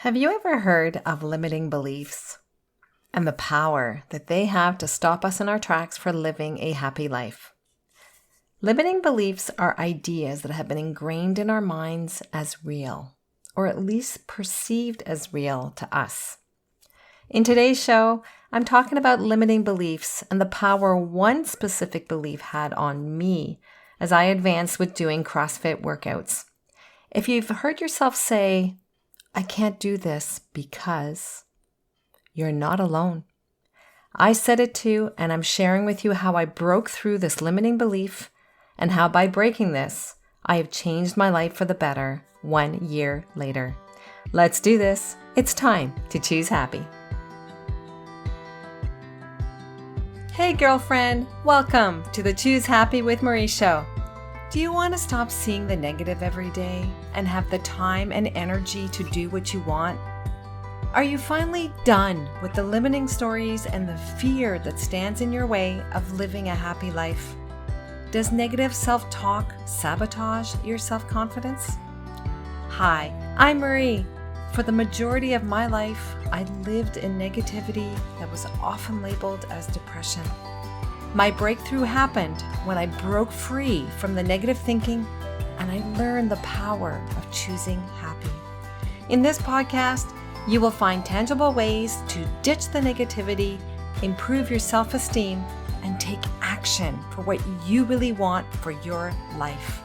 Have you ever heard of limiting beliefs and the power that they have to stop us in our tracks for living a happy life? Limiting beliefs are ideas that have been ingrained in our minds as real, or at least perceived as real to us. In today's show, I'm talking about limiting beliefs and the power one specific belief had on me as I advanced with doing CrossFit workouts. If you've heard yourself say, "I can't do this because," you're not alone. I said it too, and I'm sharing with you how I broke through this limiting belief and how by breaking this, I have changed my life for the better 1 year later. Let's do this. It's time to choose happy. Hey girlfriend, welcome to the Choose Happy with Marie show. Do you want to stop seeing the negative every day and have the time and energy to do what you want? Are you finally done with the limiting stories and the fear that stands in your way of living a happy life? Does negative self-talk sabotage your self-confidence? Hi, I'm Marie. For the majority of my life, I lived in negativity that was often labeled as depression. My breakthrough happened when I broke free from the negative thinking and I learned the power of choosing happy. In this podcast, you will find tangible ways to ditch the negativity, improve your self-esteem, and take action for what you really want for your life.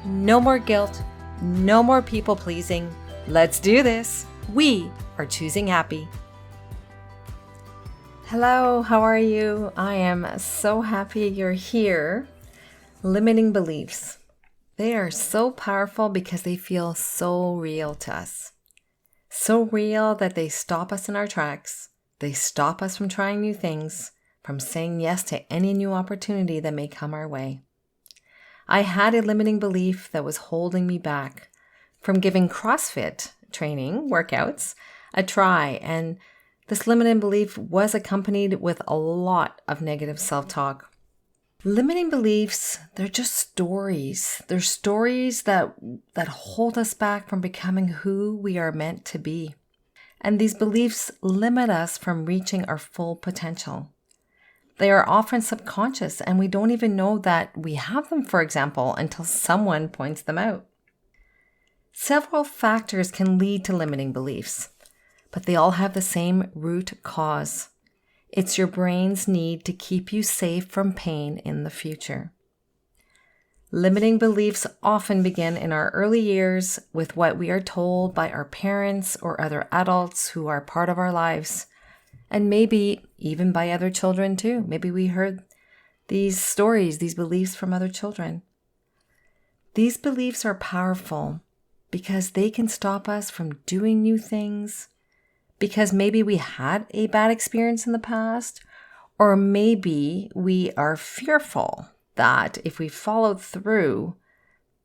No more guilt, no more people pleasing. Let's do this. We are choosing happy. Hello, how are you? I am so happy you're here. Limiting beliefs. They are so powerful because they feel so real to us. So real that they stop us in our tracks. They stop us from trying new things, from saying yes to any new opportunity that may come our way. I had a limiting belief that was holding me back from giving CrossFit training workouts a try, and this limiting belief was accompanied with a lot of negative self-talk. Limiting beliefs, they're just stories. They're stories that hold us back from becoming who we are meant to be. And these beliefs limit us from reaching our full potential. They are often subconscious, and we don't even know that we have them, for example, until someone points them out. Several factors can lead to limiting beliefs, but they all have the same root cause. It's your brain's need to keep you safe from pain in the future. Limiting beliefs often begin in our early years with what we are told by our parents or other adults who are part of our lives, and maybe even by other children too. Maybe we heard these stories, these beliefs from other children. These beliefs are powerful because they can stop us from doing new things, because maybe we had a bad experience in the past, or maybe we are fearful that if we followed through,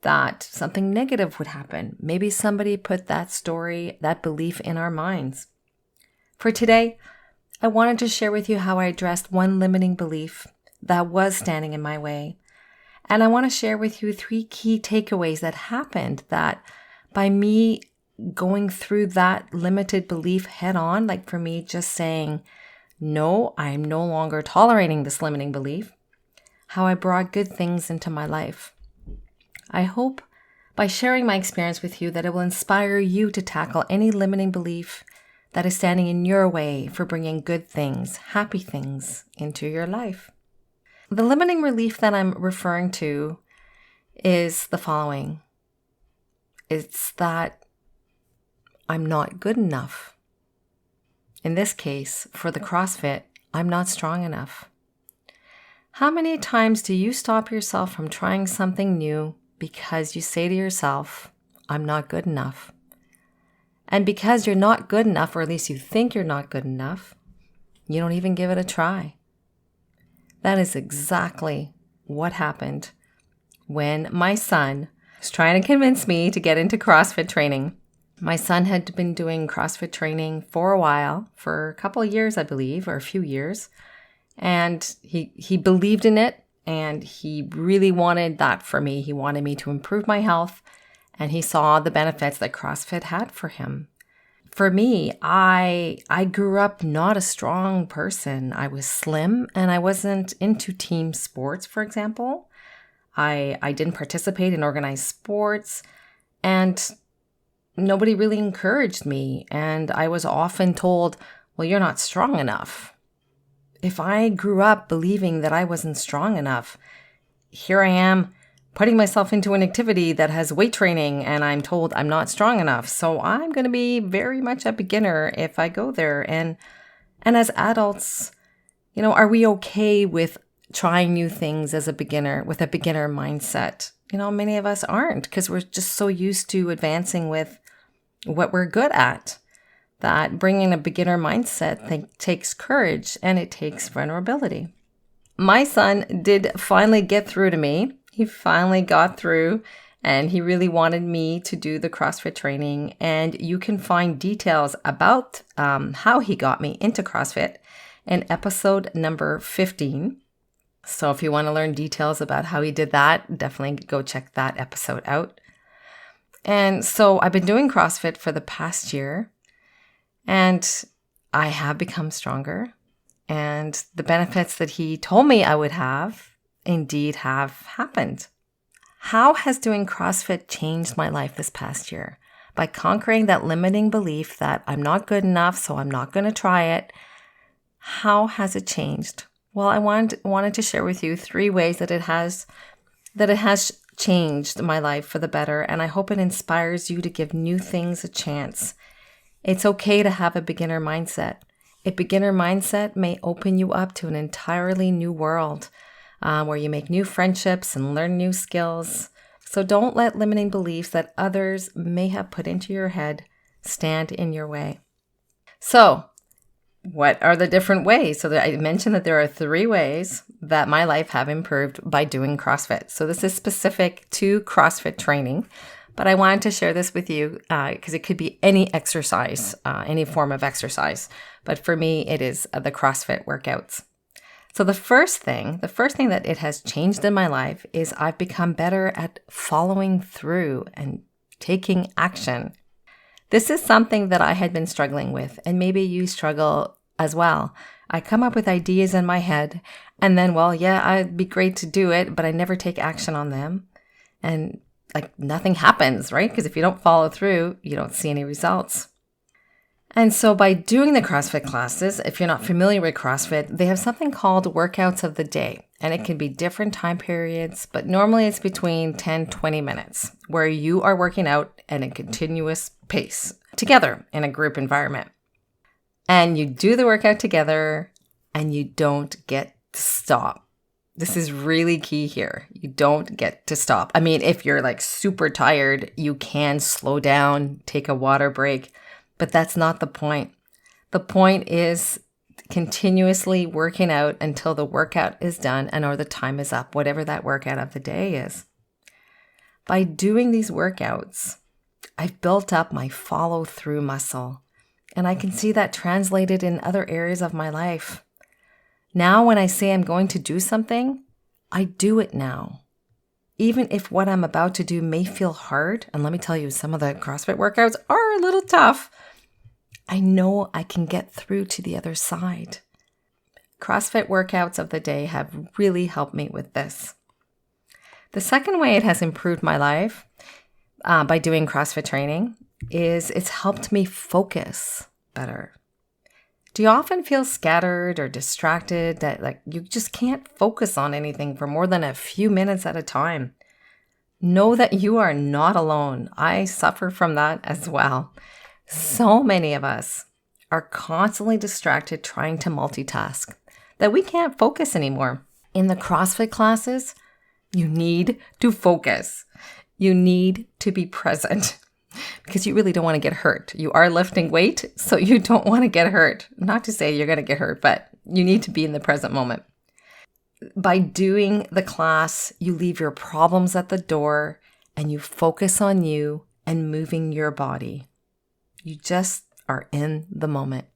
that something negative would happen. Maybe somebody put that story, that belief in our minds. For today, I wanted to share with you how I addressed one limiting belief that was standing in my way. And I want to share with you 3 key takeaways that happened that by me going through that limited belief head on, like for me just saying, no, I'm no longer tolerating this limiting belief, how I brought good things into my life. I hope by sharing my experience with you that it will inspire you to tackle any limiting belief that is standing in your way for bringing good things, happy things into your life. The limiting belief that I'm referring to is the following. It's that I'm not good enough. In this case, for the CrossFit, I'm not strong enough. How many times do you stop yourself from trying something new because you say to yourself, I'm not good enough? And because you're not good enough, or at least you think you're not good enough, you don't even give it a try. That is exactly what happened when my son was trying to convince me to get into CrossFit training. My son had been doing CrossFit training for a while, for a couple of years, I believe, or a few years. And he believed in it, and he really wanted that for me. He wanted me to improve my health, and he saw the benefits that CrossFit had for him. For me, I grew up not a strong person. I was slim and I wasn't into team sports, for example. I didn't participate in organized sports and nobody really encouraged me. And I was often told, well, you're not strong enough. If I grew up believing that I wasn't strong enough, here I am putting myself into an activity that has weight training and I'm told I'm not strong enough. So I'm going to be very much a beginner if I go there. And as adults, are we okay with trying new things as a beginner with a beginner mindset? Many of us aren't because we're just so used to advancing with what we're good at. That bringing a beginner mindset takes courage and it takes vulnerability. My son did finally get through to me. He finally got through and he really wanted me to do the CrossFit training. And you can find details about how he got me into CrossFit in episode number 15. So if you want to learn details about how he did that, definitely go check that episode out. And so I've been doing CrossFit for the past year. And I have become stronger, and the benefits that he told me I would have indeed have happened. How has doing CrossFit changed my life this past year? By conquering that limiting belief that I'm not good enough, so I'm not going to try it. How has it changed? Well, I wanted to share with you 3 ways that it has changed my life for the better, and I hope it inspires you to give new things a chance. It's okay to have a beginner mindset. A beginner mindset may open you up to an entirely new world where you make new friendships and learn new skills. So don't let limiting beliefs that others may have put into your head stand in your way. So what are the different ways? So I mentioned that there are 3 ways that my life have improved by doing CrossFit. So this is specific to CrossFit training. But I wanted to share this with you because it could be any exercise, any form of exercise. But for me, it is the CrossFit workouts. So the first thing that it has changed in my life is I've become better at following through and taking action. This is something that I had been struggling with, and maybe you struggle as well. I come up with ideas in my head, and then, it'd be great to do it, but I never take action on them. And nothing happens, right? Because if you don't follow through, you don't see any results. And so by doing the CrossFit classes, if you're not familiar with CrossFit, they have something called workouts of the day. And it can be different time periods, but normally it's between 10-20 minutes where you are working out at a continuous pace together in a group environment. And you do the workout together and you don't get to stop. This is really key here. You don't get to stop. I mean, if you're super tired, you can slow down, take a water break, but that's not the point. The point is continuously working out until the workout is done or the time is up, whatever that workout of the day is. By doing these workouts, I've built up my follow-through muscle, and I can see that translated in other areas of my life. Now, when I say I'm going to do something, I do it now. Even if what I'm about to do may feel hard, and let me tell you, some of the CrossFit workouts are a little tough, I know I can get through to the other side. CrossFit workouts of the day have really helped me with this. The second way it has improved my life by doing CrossFit training is it's helped me focus better. Do you often feel scattered or distracted that you just can't focus on anything for more than a few minutes at a time? Know that you are not alone. I suffer from that as well. So many of us are constantly distracted trying to multitask that we can't focus anymore. In the CrossFit classes, you need to focus. You need to be present. Because you really don't want to get hurt. You are lifting weight, so you don't want to get hurt. Not to say you're going to get hurt, but you need to be in the present moment. By doing the class, you leave your problems at the door and you focus on you and moving your body. You just are in the moment.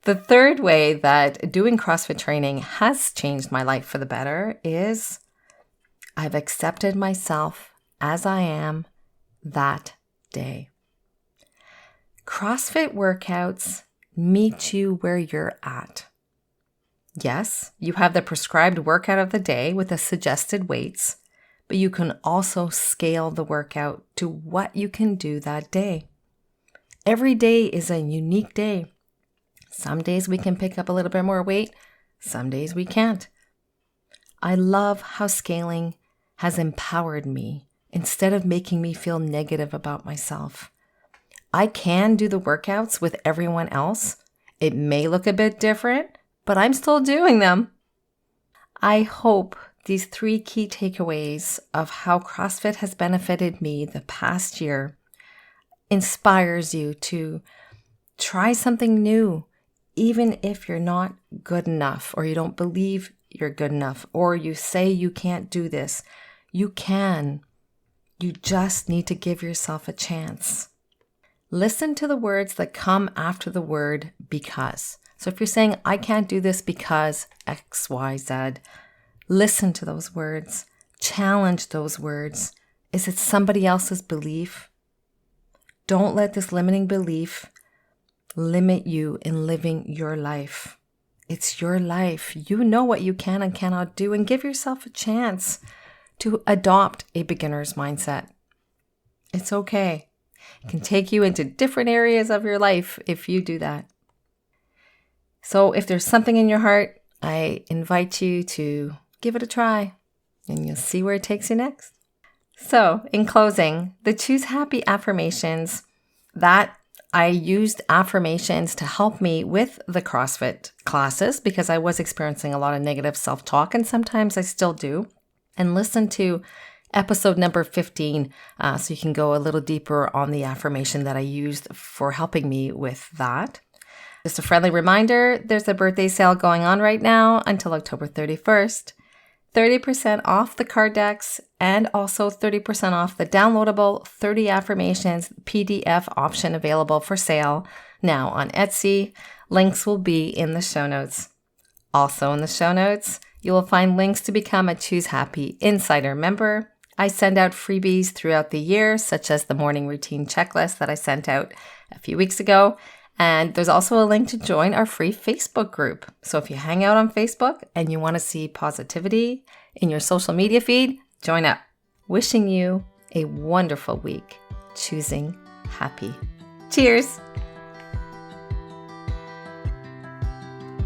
The third way that doing CrossFit training has changed my life for the better is I've accepted myself as I am that day. CrossFit workouts meet you where you're at. Yes, you have the prescribed workout of the day with the suggested weights, but you can also scale the workout to what you can do that day. Every day is a unique day. Some days we can pick up a little bit more weight, some days we can't. I love how scaling has empowered me instead of making me feel negative about myself. I can do the workouts with everyone else. It may look a bit different, but I'm still doing them. I hope these 3 key takeaways of how CrossFit has benefited me the past year inspires you to try something new, even if you're not good enough or you don't believe you're good enough or you say you can't do this. You can. You just need to give yourself a chance. Listen to the words that come after the word because. So if you're saying, I can't do this because X, Y, Z, listen to those words. Challenge those words. Is it somebody else's belief? Don't let this limiting belief limit you in living your life. It's your life. You know what you can and cannot do, and give yourself a chance to adopt a beginner's mindset. It's okay. It can take you into different areas of your life if you do that. So if there's something in your heart, I invite you to give it a try and you'll see where it takes you next. So in closing, the Choose Happy affirmations that I used affirmations to help me with the CrossFit classes because I was experiencing a lot of negative self-talk and sometimes I still do. And listen to episode number 15 so you can go a little deeper on the affirmation that I used for helping me with that. Just a friendly reminder, there's a birthday sale going on right now until October 31st. 30% off the card decks and also 30% off the downloadable 30 affirmations PDF option available for sale now on Etsy. Links will be in the show notes. Also in the show notes, you will find links to become a Choose Happy Insider member. I send out freebies throughout the year, such as the morning routine checklist that I sent out a few weeks ago. And there's also a link to join our free Facebook group. So if you hang out on Facebook and you want to see positivity in your social media feed, join up. Wishing you a wonderful week. Choosing happy. Cheers.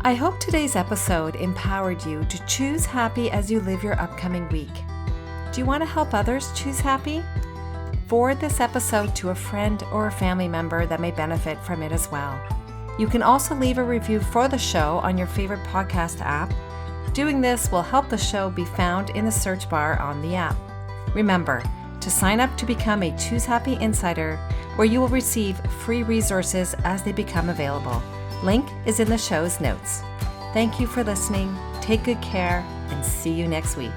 I hope today's episode empowered you to choose happy as you live your upcoming week. Do you want to help others choose happy? Forward this episode to a friend or a family member that may benefit from it as well. You can also leave a review for the show on your favorite podcast app. Doing this will help the show be found in the search bar on the app. Remember to sign up to become a Choose Happy Insider, where you will receive free resources as they become available. Link is in the show's notes. Thank you for listening. Take good care and see you next week.